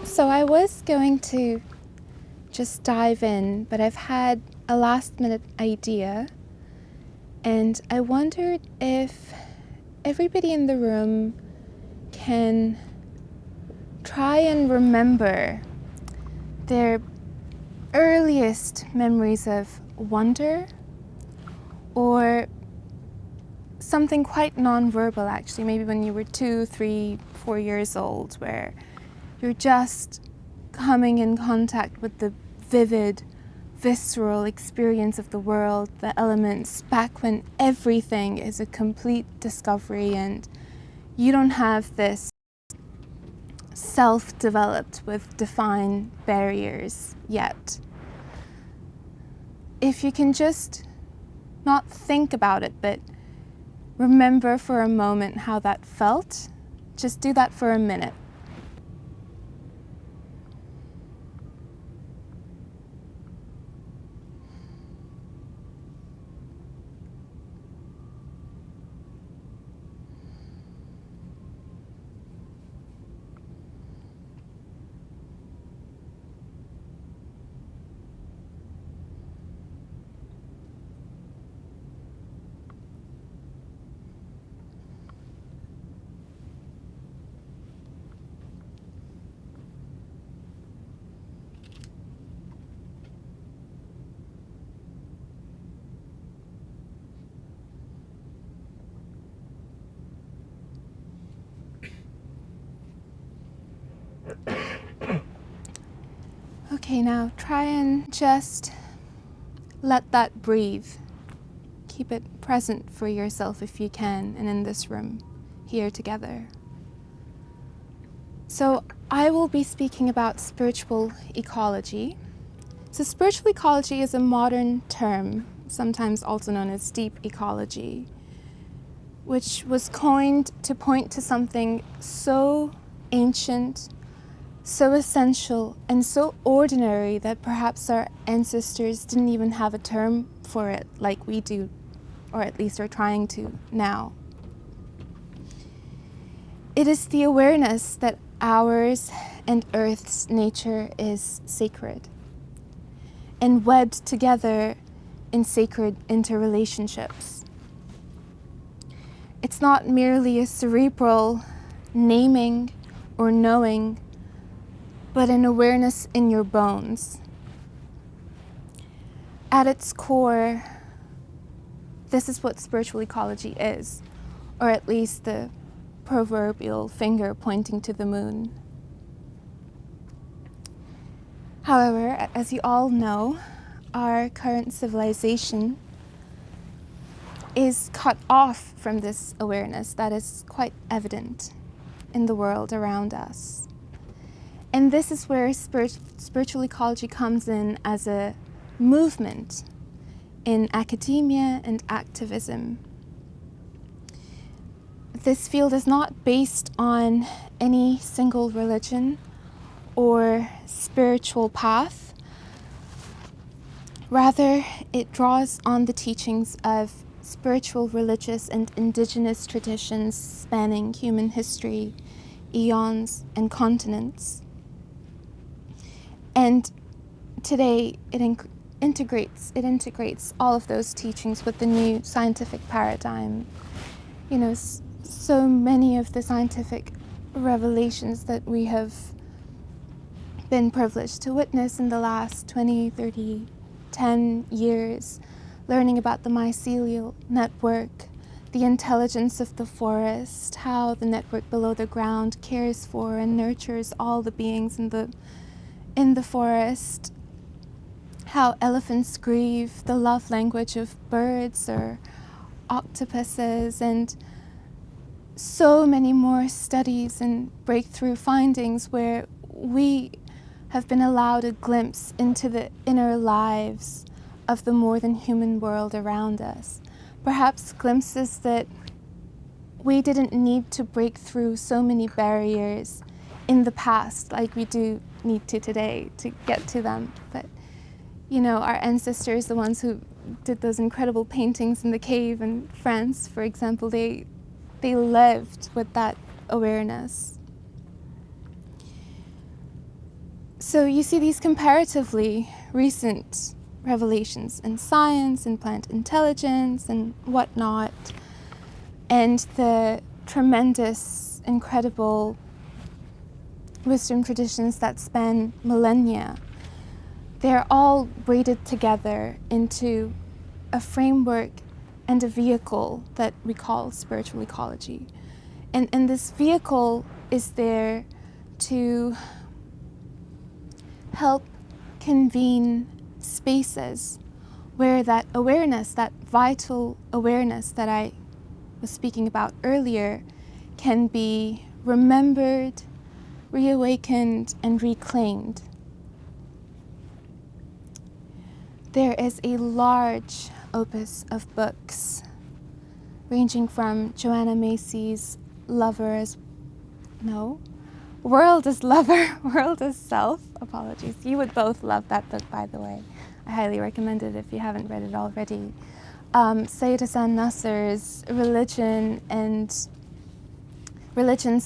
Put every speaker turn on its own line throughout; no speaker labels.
So I was going to just dive in, but I've had a last-minute idea, and I wondered if everybody in the room can try and remember their earliest memories of wonder, or something quite non-verbal actually, maybe when you were 2, 3, 4 years old, where you're just coming in contact with the vivid, visceral experience of the world, the elements, back when everything is a complete discovery and you don't have this self-developed with defined barriers yet. If you can just not think about it, but remember for a moment how that felt, just do that for a minute. Okay, now try and just let that breathe. Keep it present for yourself if you can, and in this room, here together. So I will be speaking about spiritual ecology. So spiritual ecology is a modern term, sometimes also known as deep ecology, which was coined to point to something so ancient, so essential, and so ordinary that perhaps our ancestors didn't even have a term for it like we do, or at least are trying to now. It is the awareness that ours and Earth's nature is sacred and wed together in sacred interrelationships. It's not merely a cerebral naming or knowing, but an awareness in your bones. At its core, this is what spiritual ecology is, or at least the proverbial finger pointing to the moon. However, as you all know, our current civilization is cut off from this awareness that is quite evident in the world around us. And this is where spiritual ecology comes in as a movement in academia and activism. This field is not based on any single religion or spiritual path. Rather, it draws on the teachings of spiritual, religious, and indigenous traditions spanning human history, eons, and continents. And today, it integrates all of those teachings with the new scientific paradigm. You know, so many of the scientific revelations that we have been privileged to witness in the last 20, 30, 10 years, learning about the mycelial network, the intelligence of the forest, how the network below the ground cares for and nurtures all the beings in the forest, how elephants grieve, the love language of birds or octopuses, and so many more studies and breakthrough findings where we have been allowed a glimpse into the inner lives of the more than human world around us. Perhaps glimpses that we didn't need to break through so many barriers in the past like we do need to today to get to them. But you know, our ancestors, the ones who did those incredible paintings in the cave in France, for example, they lived with that awareness. So you see these comparatively recent revelations in science and plant intelligence and whatnot, and the tremendous, incredible wisdom traditions that span millennia. They're all braided together into a framework and a vehicle that we call spiritual ecology. And this vehicle is there to help convene spaces where that awareness, that vital awareness that I was speaking about earlier, can be remembered, reawakened, and reclaimed. There is a large opus of books, ranging from Joanna Macy's World as Lover, World as Self. Apologies. You would both love that book, by the way. I highly recommend it if you haven't read it already. Sayyidah Hassan Nasr's Religions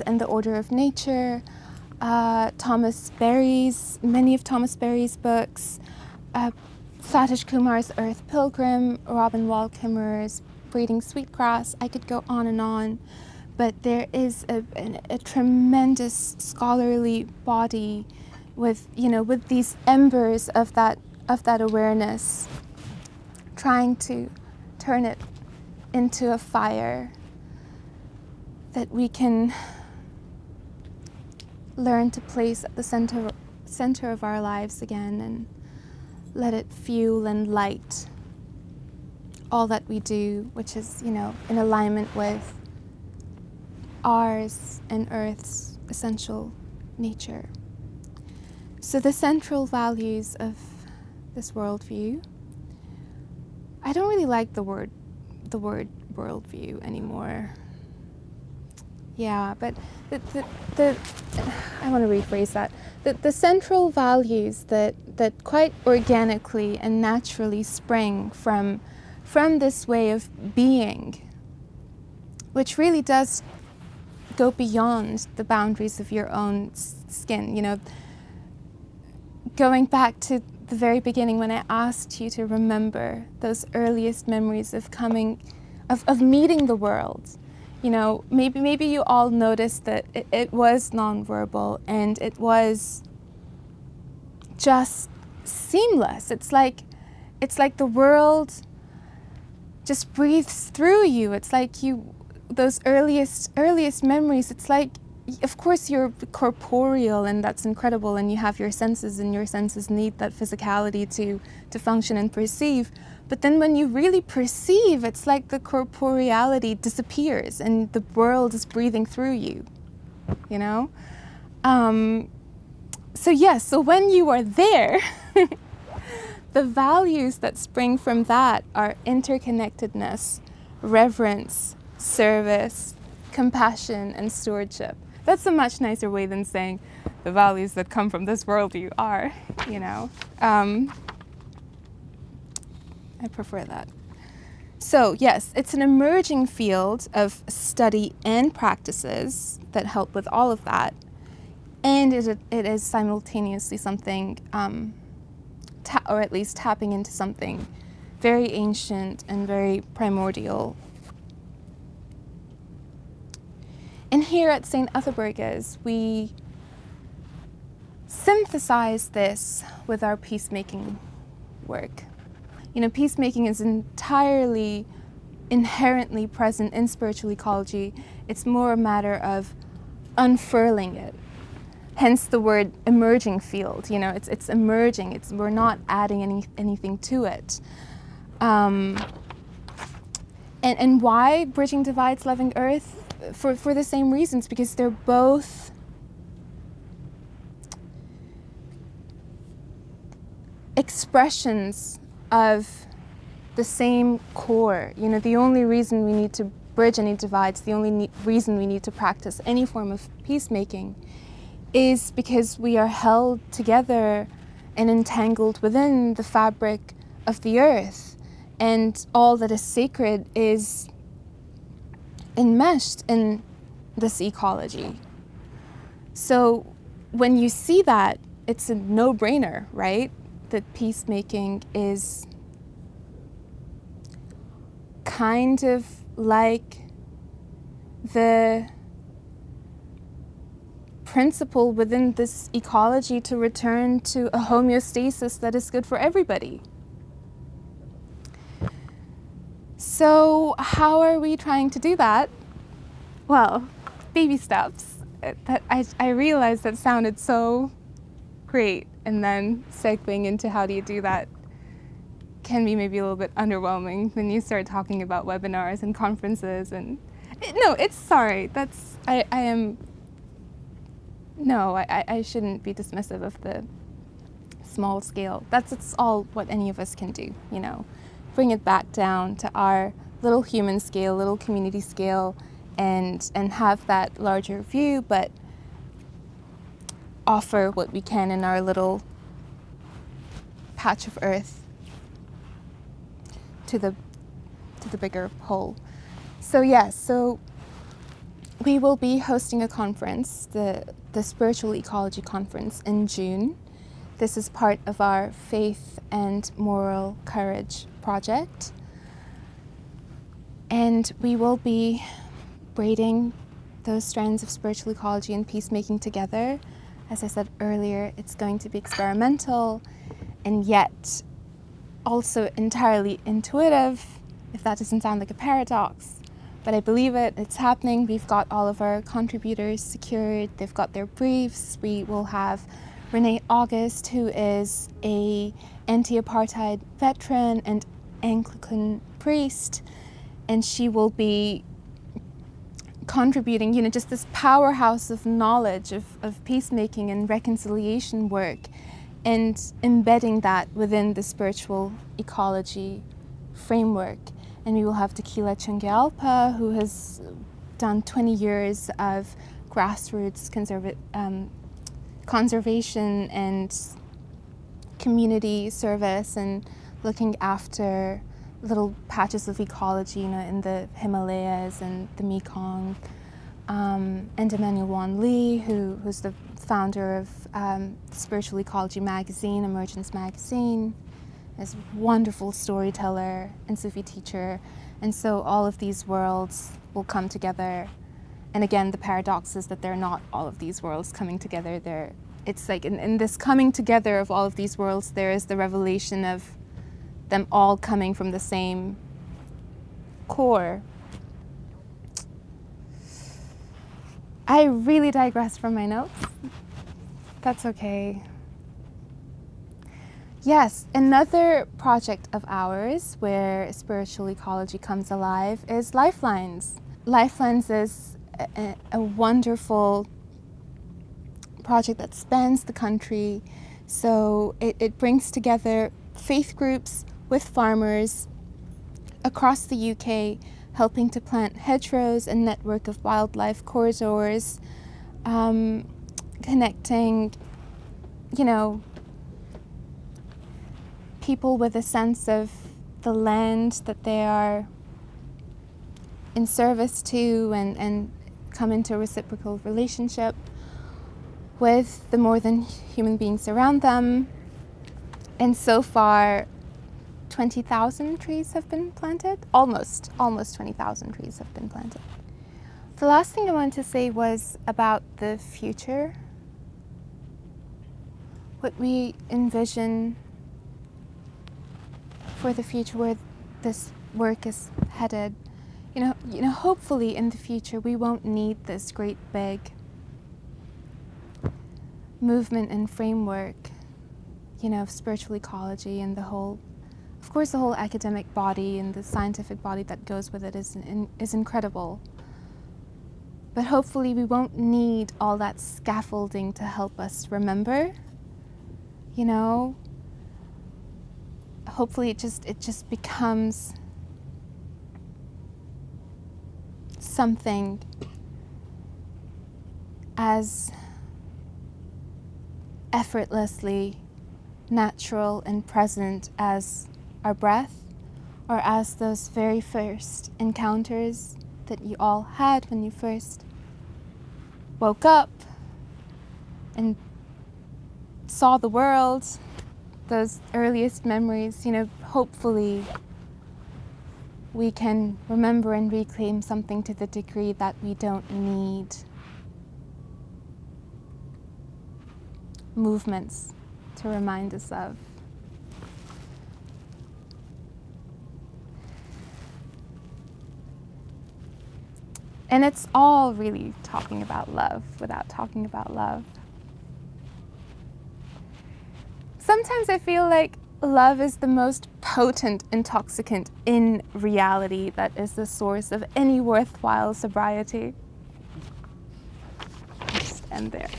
and the Order of Nature, many of Thomas Berry's books, Satish Kumar's Earth Pilgrim, Robin Wall Kimmerer's Breeding Sweetgrass. I could go on and on, but there is a tremendous scholarly body with these embers of that awareness, trying to turn it into a fire that we can learn to place at the center of our lives again, and let it fuel and light all that we do, which is, in alignment with ours and Earth's essential nature. So the central values of this worldview, I don't really like the word worldview anymore. Yeah, but I want to rephrase that. The central values that quite organically and naturally spring from this way of being, which really does go beyond the boundaries of your own skin. Going back to the very beginning when I asked you to remember those earliest memories of meeting the world. Maybe you all noticed that it was nonverbal and it was just seamless. It's like the world just breathes through you. It's like those earliest memories. It's like, of course, you're corporeal, and that's incredible, and you have your senses, and your senses need that physicality to function and perceive. But then when you really perceive, it's like the corporeality disappears and the world is breathing through you, So when you are there, the values that spring from that are interconnectedness, reverence, service, compassion, and stewardship. That's a much nicer way than saying the values that come from this world you are, I prefer that. So yes, it's an emerging field of study and practices that help with all of that. And it is simultaneously something, or at least tapping into something very ancient and very primordial. And here at St Ethelburga's, we synthesize this with our peacemaking work. Peacemaking is entirely inherently present in spiritual ecology. It's more a matter of unfurling it. Hence the word emerging field. It's emerging. We're not adding anything to it. And why Bridging Divides, Loving Earth? For the same reasons, because they're both expressions of the same core. The only reason we need to bridge any divides, the only reason we need to practice any form of peacemaking is because we are held together and entangled within the fabric of the earth, and all that is sacred is enmeshed in this ecology. So when you see that, it's a no-brainer, right? That peacemaking is kind of like the principle within this ecology to return to a homeostasis that is good for everybody. So how are we trying to do that? Well, baby steps. I realized that sounded so great, and then segueing into how do you do that can be maybe a little bit underwhelming when you start talking about webinars and conferences and I shouldn't be dismissive of the small scale. It's all what any of us can do, you know. Bring it back down to our little human scale, little community scale, and have that larger view, but offer what we can in our little patch of earth to the bigger whole. So we will be hosting a conference, the Spiritual Ecology Conference in June. This is part of our Faith and Moral Courage project. And we will be braiding those strands of spiritual ecology and peacemaking together. As I said earlier, it's going to be experimental and yet also entirely intuitive, if that doesn't sound like a paradox. But I believe it, it's happening. We've got all of our contributors secured. They've got their briefs. We will have Renee August, who is a anti-apartheid veteran and Anglican priest, and she will be contributing, just this powerhouse of knowledge of peacemaking and reconciliation work, and embedding that within the spiritual ecology framework. And we will have Tequila Chungyalpa, who has done 20 years of grassroots conservation and community service and looking after little patches of ecology, in the Himalayas and the Mekong. And Emmanuel Wan Lee, who's the founder of Spiritual Ecology magazine, Emergence magazine, is a wonderful storyteller and Sufi teacher. And so all of these worlds will come together. And again, the paradox is that they're not all of these worlds coming together. It's like in this coming together of all of these worlds, there is the revelation of them all coming from the same core. I really digress from my notes. That's okay. Yes, another project of ours where spiritual ecology comes alive is Lifelines. Lifelines is a wonderful project that spans the country. So it brings together faith groups with farmers across the UK, helping to plant hedgerows, a network of wildlife corridors, connecting, people with a sense of the land that they are in service to and come into a reciprocal relationship with the more than human beings around them. And so far, 20,000 trees have been planted. Almost 20,000 trees have been planted. The last thing I wanted to say was about the future. What we envision for the future, where this work is headed. Hopefully in the future we won't need this great big movement and framework, of spiritual ecology and the whole academic body and the scientific body that goes with it is incredible. But hopefully we won't need all that scaffolding to help us remember, Hopefully it just becomes something as effortlessly natural and present as our breath, or as those very first encounters that you all had when you first woke up and saw the world, those earliest memories, hopefully we can remember and reclaim something to the degree that we don't need movements to remind us of. And it's all really talking about love without talking about love. Sometimes I feel like love is the most potent intoxicant in reality that is the source of any worthwhile sobriety. I'll just end there.